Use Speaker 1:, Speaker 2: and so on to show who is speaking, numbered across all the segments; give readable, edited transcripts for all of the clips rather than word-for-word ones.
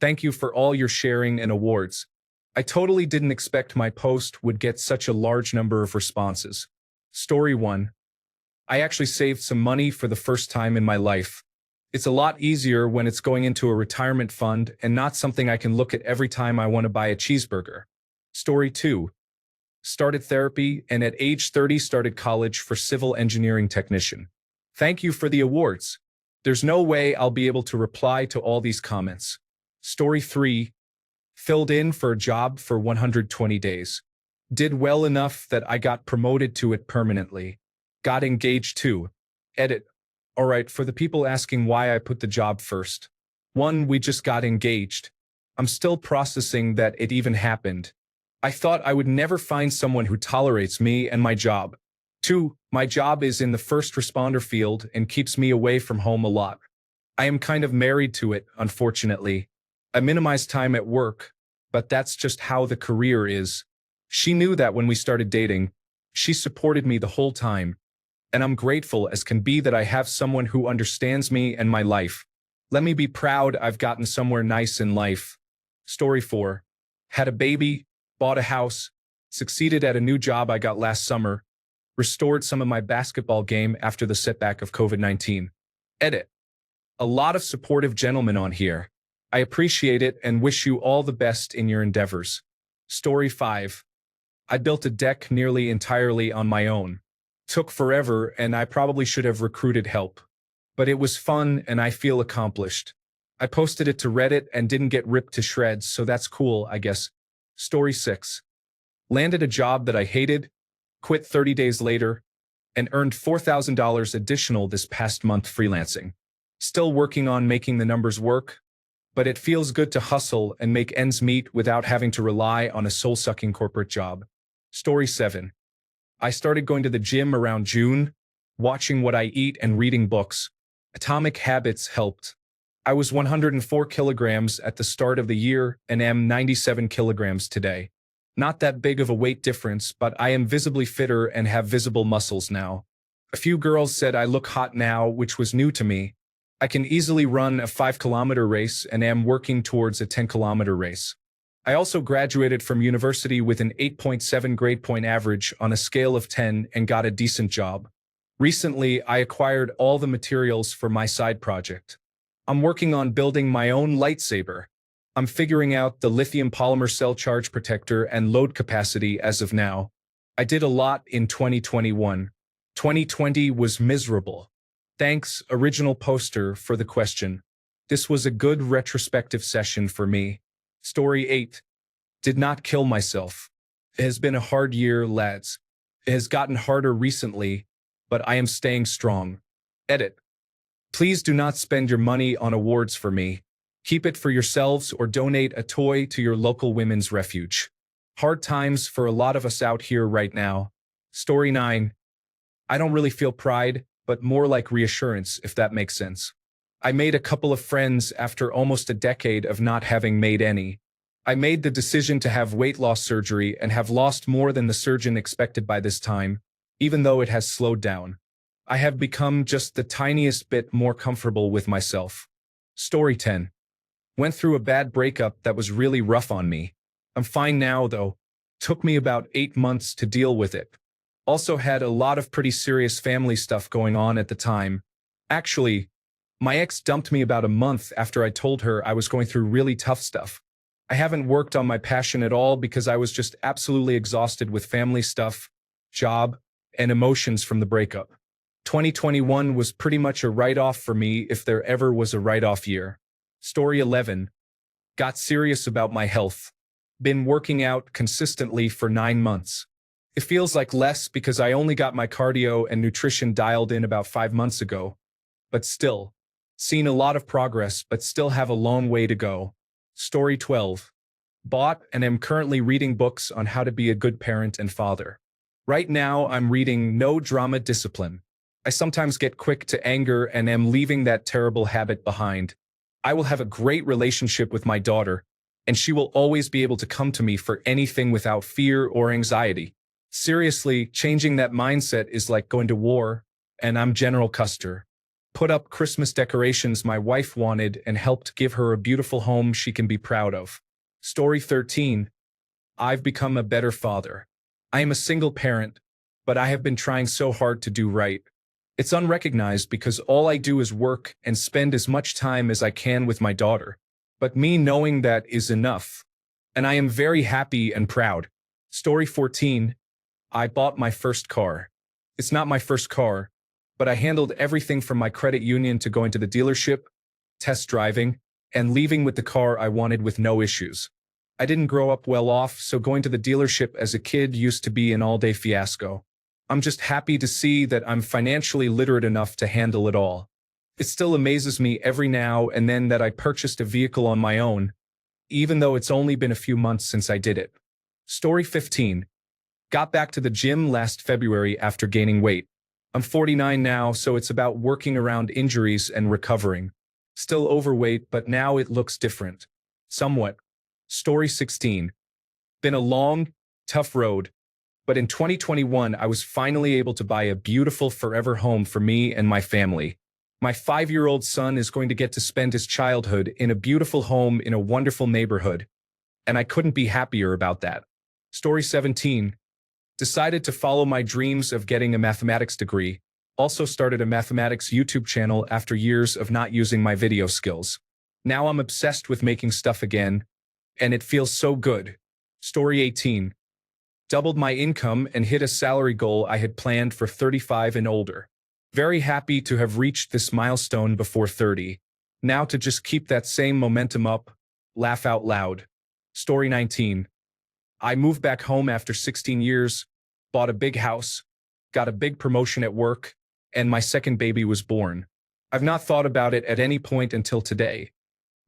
Speaker 1: Thank you for all your sharing and awards. I totally didn't expect my post would get such a large number of responses. Story 1. I actually saved some money for the first time in my life. It's a lot easier when it's going into a retirement fund and not something I can look at every time I want to buy a cheeseburger. Story 2. Started therapy and at age 30 started college for civil engineering technician. Thank you for the awards. There's no way I'll be able to reply to all these comments. Story 3. Filled in for a job for 120 days. Did well enough that I got promoted to it permanently. Got engaged too. Edit. Alright, for the people asking why I put the job first. 1. We just got engaged. I'm still processing that it even happened. I thought I would never find someone who tolerates me and my job. 2. My job is in the first responder field and keeps me away from home a lot. I am kind of married to it, unfortunately. I minimize time at work, but that's just how the career is. She knew that when we started dating. She supported me the whole time. And I'm grateful as can be that I have someone who understands me and my life. Let me be proud I've gotten somewhere nice in life. Story 4. Had a baby, bought a house, succeeded at a new job I got last summer, restored some of my basketball game after the setback of COVID-19. Edit. A lot of supportive gentlemen on here. I appreciate it and wish you all the best in your endeavors. Story 5. I built a deck nearly entirely on my own. Took forever and I probably should have recruited help. But it was fun and I feel accomplished. I posted it to Reddit and didn't get ripped to shreds, so that's cool, I guess. Story 6. Landed a job that I hated, quit 30 days later, and earned $4,000 additional this past month freelancing. Still working on making the numbers work, but it feels good to hustle and make ends meet without having to rely on a soul-sucking corporate job. Story 7. I started going to the gym around June, watching what I eat and reading books. Atomic Habits helped. I was 104 kilograms at the start of the year and am 97 kilograms today. Not that big of a weight difference, but I am visibly fitter and have visible muscles now. A few girls said I look hot now, which was new to me. I can easily run a 5-kilometer race and am working towards a 10-kilometer race. I also graduated from university with an 8.7 grade point average on a scale of 10 and got a decent job. Recently, I acquired all the materials for my side project. I'm working on building my own lightsaber. I'm figuring out the lithium polymer cell charge protector and load capacity as of now. I did a lot in 2021. 2020 was miserable. Thanks, original poster, for the question. This was a good retrospective session for me. Story 8. Did not kill myself. It has been a hard year, lads. It has gotten harder recently, but I am staying strong. Edit. Please do not spend your money on awards for me. Keep it for yourselves or donate a toy to your local women's refuge. Hard times for a lot of us out here right now. Story 9. I don't really feel pride, but more like reassurance, if that makes sense. I made a couple of friends after almost a decade of not having made any. I made the decision to have weight loss surgery and have lost more than the surgeon expected by this time, even though it has slowed down. I have become just the tiniest bit more comfortable with myself. Story 10. Went through a bad breakup that was really rough on me. I'm fine now, though. Took me about 8 months to deal with it. Also had a lot of pretty serious family stuff going on at the time. Actually, my ex dumped me about a month after I told her I was going through really tough stuff. I haven't worked on my passion at all because I was just absolutely exhausted with family stuff, job, and emotions from the breakup. 2021 was pretty much a write-off for me if there ever was a write-off year. Story 11. Got serious about my health. Been working out consistently for 9 months. It feels like less because I only got my cardio and nutrition dialed in about 5 months ago. But still, seen a lot of progress but still have a long way to go. Story 12. Bought and am currently reading books on how to be a good parent and father. Right now I'm reading No Drama Discipline. I sometimes get quick to anger and am leaving that terrible habit behind. I will have a great relationship with my daughter, and she will always be able to come to me for anything without fear or anxiety. Seriously, changing that mindset is like going to war, and I'm General Custer. Put up Christmas decorations my wife wanted and helped give her a beautiful home she can be proud of. Story 13. I've become a better father. I am a single parent, but I have been trying so hard to do right. It's unrecognized because all I do is work and spend as much time as I can with my daughter. But me knowing that is enough. And I am very happy and proud. Story 14. I bought my first car. It's not my first car, but I handled everything from my credit union to going to the dealership, test driving, and leaving with the car I wanted with no issues. I didn't grow up well off, so going to the dealership as a kid used to be an all-day fiasco. I'm just happy to see that I'm financially literate enough to handle it all. It still amazes me every now and then that I purchased a vehicle on my own, even though it's only been a few months since I did it. Story 15. Got back to the gym last February after gaining weight. I'm 49 now, so it's about working around injuries and recovering. Still overweight, but now it looks different. Somewhat. Story 16. Been a long, tough road, but in 2021 I was finally able to buy a beautiful forever home for me and my family. My 5-year-old son is going to get to spend his childhood in a beautiful home in a wonderful neighborhood, and I couldn't be happier about that. Story 17. Decided to follow my dreams of getting a mathematics degree. Also started a mathematics YouTube channel after years of not using my video skills. Now I'm obsessed with making stuff again, and it feels so good. Story 18. Doubled my income and hit a salary goal I had planned for 35 and older. Very happy to have reached this milestone before 30. Now to just keep that same momentum up, laugh out loud. Story 19. I moved back home after 16 years, bought a big house, got a big promotion at work, and my second baby was born. I've not thought about it at any point until today,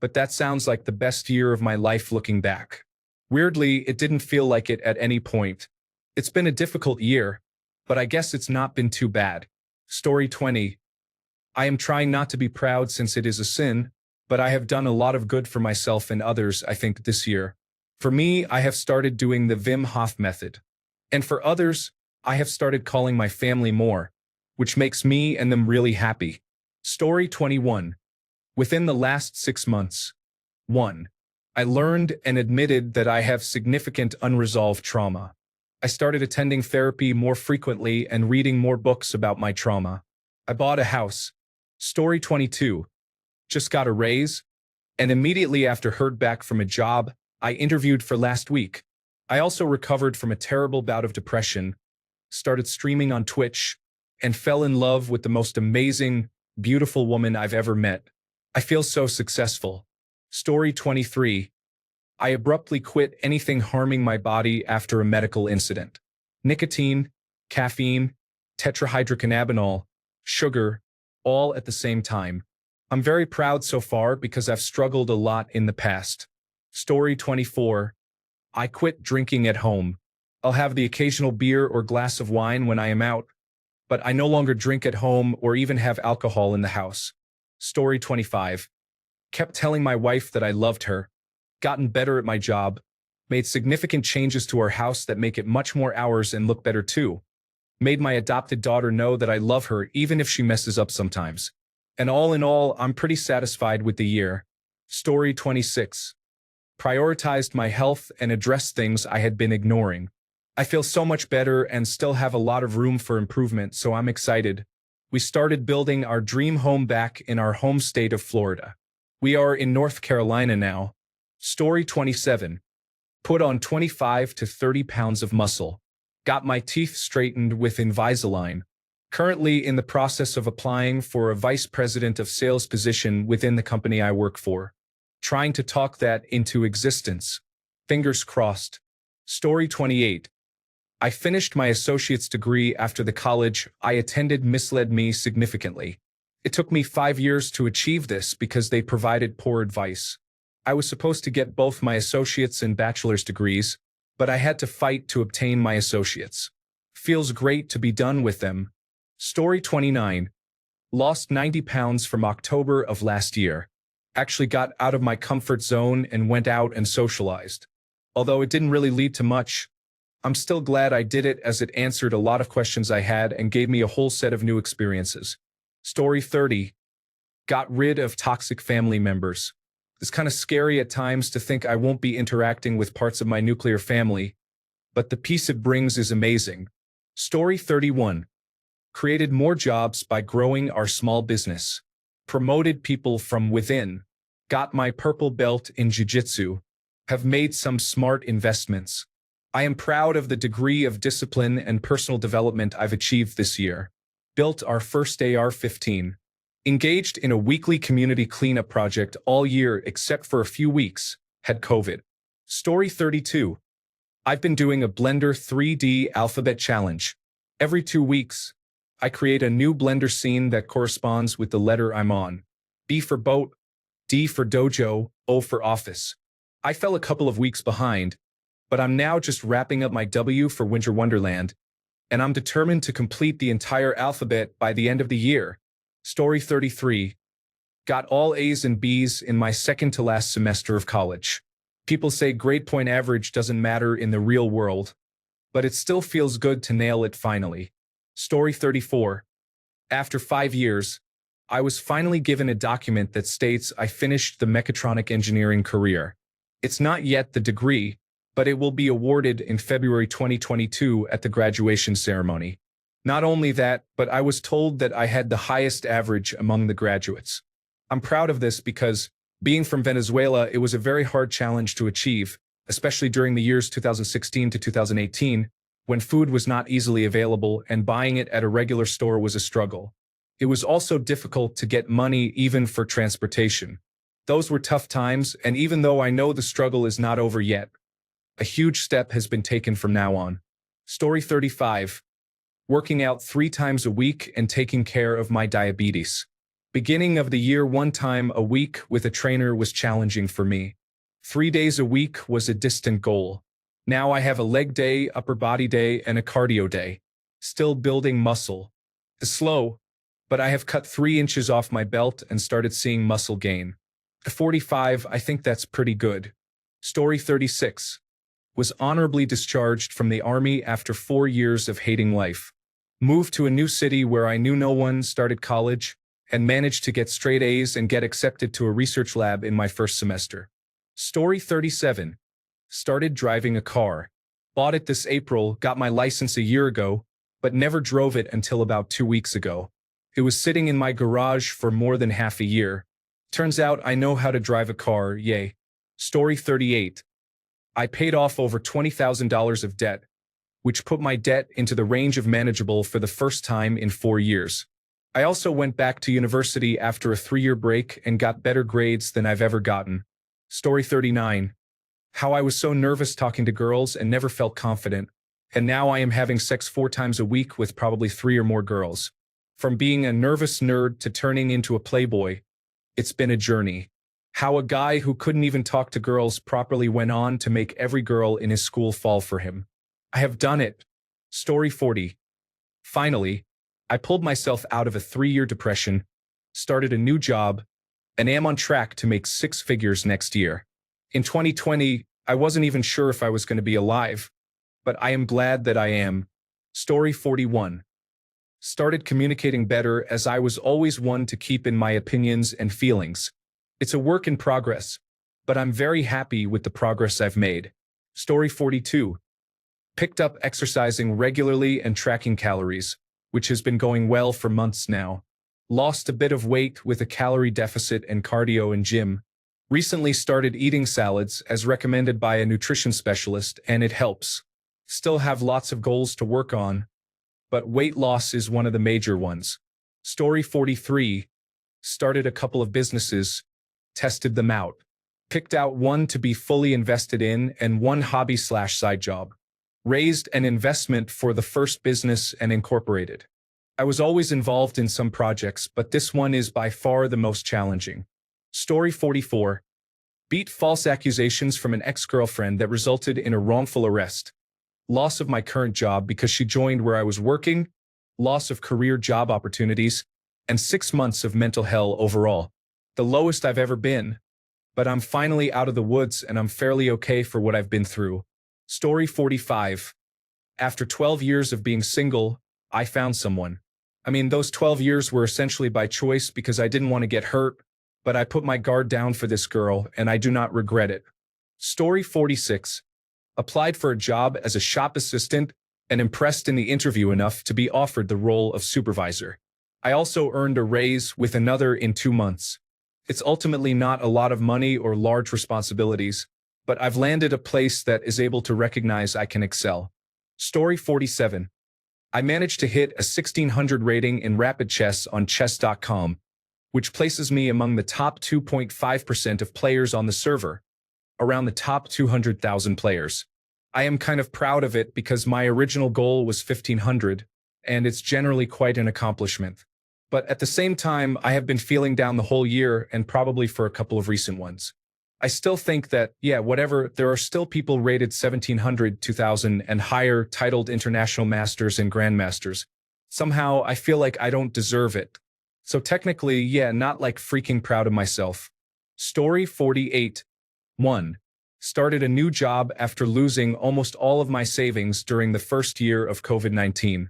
Speaker 1: but that sounds like the best year of my life looking back. Weirdly, it didn't feel like it at any point. It's been a difficult year, but I guess it's not been too bad. Story 20. I am trying not to be proud since it is a sin, but I have done a lot of good for myself and others, I think, this year. For me, I have started doing the Wim Hof method. And for others, I have started calling my family more, which makes me and them really happy. Story 21. Within the last 6 months. 1. I learned and admitted that I have significant unresolved trauma. I started attending therapy more frequently and reading more books about my trauma. I bought a house. Story 22. Just got a raise, and immediately after heard back from a job I interviewed for last week. I also recovered from a terrible bout of depression, started streaming on Twitch, and fell in love with the most amazing, beautiful woman I've ever met. I feel so successful. Story 23. I abruptly quit anything harming my body after a medical incident. Nicotine, caffeine, tetrahydrocannabinol, sugar, all at the same time. I'm very proud so far because I've struggled a lot in the past. Story 24. I quit drinking at home. I'll have the occasional beer or glass of wine when I am out, but I no longer drink at home or even have alcohol in the house. Story 25. Kept telling my wife that I loved her, gotten better at my job, made significant changes to our house that make it much more ours and look better too. Made my adopted daughter know that I love her even if she messes up sometimes. And all in all, I'm pretty satisfied with the year. Story 26. Prioritized my health and addressed things I had been ignoring. I feel so much better and still have a lot of room for improvement, so I'm excited. We started building our dream home back in our home state of Florida. We are in North Carolina now. Story 27. Put on 25 to 30 pounds of muscle. Got my teeth straightened with Invisalign. Currently in the process of applying for a vice president of sales position within the company I work for. Trying to talk that into existence. Fingers crossed. Story 28. I finished my associate's degree after the college I attended misled me significantly. It took me 5 years to achieve this because they provided poor advice. I was supposed to get both my associate's and bachelor's degrees, but I had to fight to obtain my associate's. Feels great to be done with them. Story 29. Lost 90 pounds from October of last year. Actually got out of my comfort zone and went out and socialized. Although it didn't really lead to much, I'm still glad I did it as it answered a lot of questions I had and gave me a whole set of new experiences. Story 30. Got rid of toxic family members. It's kind of scary at times to think I won't be interacting with parts of my nuclear family, but the peace it brings is amazing. Story 31. Created more jobs by growing our small business. Promoted people from within. Got my purple belt in jiu-jitsu. Have made some smart investments. I am proud of the degree of discipline and personal development I've achieved this year. Built our first AR-15. Engaged in a weekly community cleanup project all year except for a few weeks. Had COVID. Story 32. I've been doing a Blender 3D alphabet challenge. Every 2 weeks, I create a new Blender scene that corresponds with the letter I'm on. B for boat, D for dojo, O for office. I fell a couple of weeks behind, but I'm now just wrapping up my W for Winter Wonderland, and I'm determined to complete the entire alphabet by the end of the year. Story 33. Got all A's and B's in my second to last semester of college. People say grade point average doesn't matter in the real world, but it still feels good to nail it finally. Story 34. After 5 years, I was finally given a document that states I finished the mechatronic engineering career. It's not yet the degree, but it will be awarded in February 2022 at the graduation ceremony. Not only that, but I was told that I had the highest average among the graduates. I'm proud of this because, being from Venezuela, it was a very hard challenge to achieve, especially during the years 2016 to 2018, when food was not easily available and buying it at a regular store was a struggle. It was also difficult to get money even for transportation. Those were tough times, and even though I know the struggle is not over yet, a huge step has been taken from now on. Story 35. Working out 3 times a week and taking care of my diabetes. Beginning of the year 1 time a week with a trainer was challenging for me. 3 days a week was a distant goal. Now I have a leg day, upper body day, and a cardio day. Still building muscle. It's slow, but I have cut 3 inches off my belt and started seeing muscle gain. At 45, I think that's pretty good. Story 36. Was honorably discharged from the army after 4 years of hating life. Moved to a new city where I knew no one, started college, and managed to get straight A's and get accepted to a research lab in my first semester. Story 37. Started driving a car. Bought it this April, got my license a year ago, but never drove it until about 2 weeks ago. It was sitting in my garage for more than half a year. Turns out I know how to drive a car, yay. Story 38. I paid off over $20,000 of debt, which put my debt into the range of manageable for the first time in 4 years. I also went back to university after a 3-year break and got better grades than I've ever gotten. Story 39. How I was so nervous talking to girls and never felt confident, and now I am having sex 4 times a week with probably 3 or more girls. From being a nervous nerd to turning into a playboy, it's been a journey. How a guy who couldn't even talk to girls properly went on to make every girl in his school fall for him. I have done it. Story 40. Finally, I pulled myself out of a 3-year depression, started a new job, and am on track to make 6 figures next year. In 2020, I wasn't even sure if I was going to be alive, but I am glad that I am. Story 41. Started communicating better as I was always one to keep in my opinions and feelings. It's a work in progress, but I'm very happy with the progress I've made. Story 42. Picked up exercising regularly and tracking calories, which has been going well for months now. Lost a bit of weight with a calorie deficit and cardio and gym. Recently started eating salads as recommended by a nutrition specialist, and it helps. Still have lots of goals to work on, but weight loss is one of the major ones. Story 43. Started a couple of businesses, tested them out. Picked out one to be fully invested in and one hobby/side job. Raised an investment for the first business and incorporated. I was always involved in some projects, but this one is by far the most challenging. Story 44. Beat false accusations from an ex-girlfriend that resulted in a wrongful arrest. Loss of my current job because she joined where I was working, loss of career job opportunities, and 6 months of mental hell overall. The lowest I've ever been, but I'm finally out of the woods and I'm fairly okay for what I've been through. Story 45. After 12 years of being single, I found someone. I mean, those 12 years were essentially by choice because I didn't want to get hurt, but I put my guard down for this girl, and I do not regret it. Story 46. Applied for a job as a shop assistant and impressed in the interview enough to be offered the role of supervisor. I also earned a raise with another in 2 months. It's ultimately not a lot of money or large responsibilities, but I've landed a place that is able to recognize I can excel. Story 47. I managed to hit a 1600 rating in rapid chess on chess.com, which places me among the top 2.5% of players on the server, around the top 200,000 players. I am kind of proud of it because my original goal was 1500, and it's generally quite an accomplishment. But at the same time, I have been feeling down the whole year and probably for a couple of recent ones. I still think that, yeah, whatever, there are still people rated 1700, 2000, and higher titled international masters and grandmasters. Somehow, I feel like I don't deserve it. So technically, yeah, not like freaking proud of myself. Story 48. 1. Started a new job after losing almost all of my savings during the first year of COVID-19.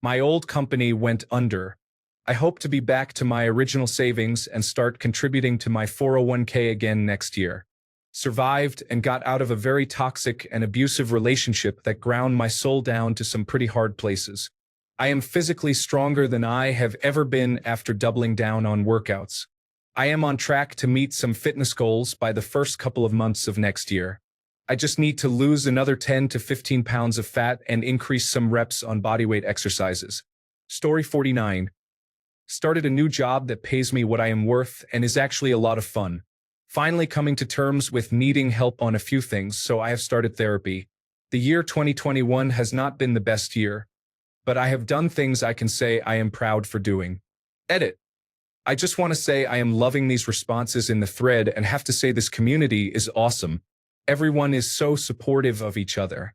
Speaker 1: My old company went under. I hope to be back to my original savings and start contributing to my 401k again next year. Survived and got out of a very toxic and abusive relationship that ground my soul down to some pretty hard places. I am physically stronger than I have ever been after doubling down on workouts. I am on track to meet some fitness goals by the first couple of months of next year. I just need to lose another 10 to 15 pounds of fat and increase some reps on bodyweight exercises. Story 49. Started a new job that pays me what I am worth and is actually a lot of fun. Finally coming to terms with needing help on a few things, so I have started therapy. The year 2021 has not been the best year, but I have done things I can say I am proud for doing. Edit. I just want to say I am loving these responses in the thread and have to say this community is awesome. Everyone is so supportive of each other.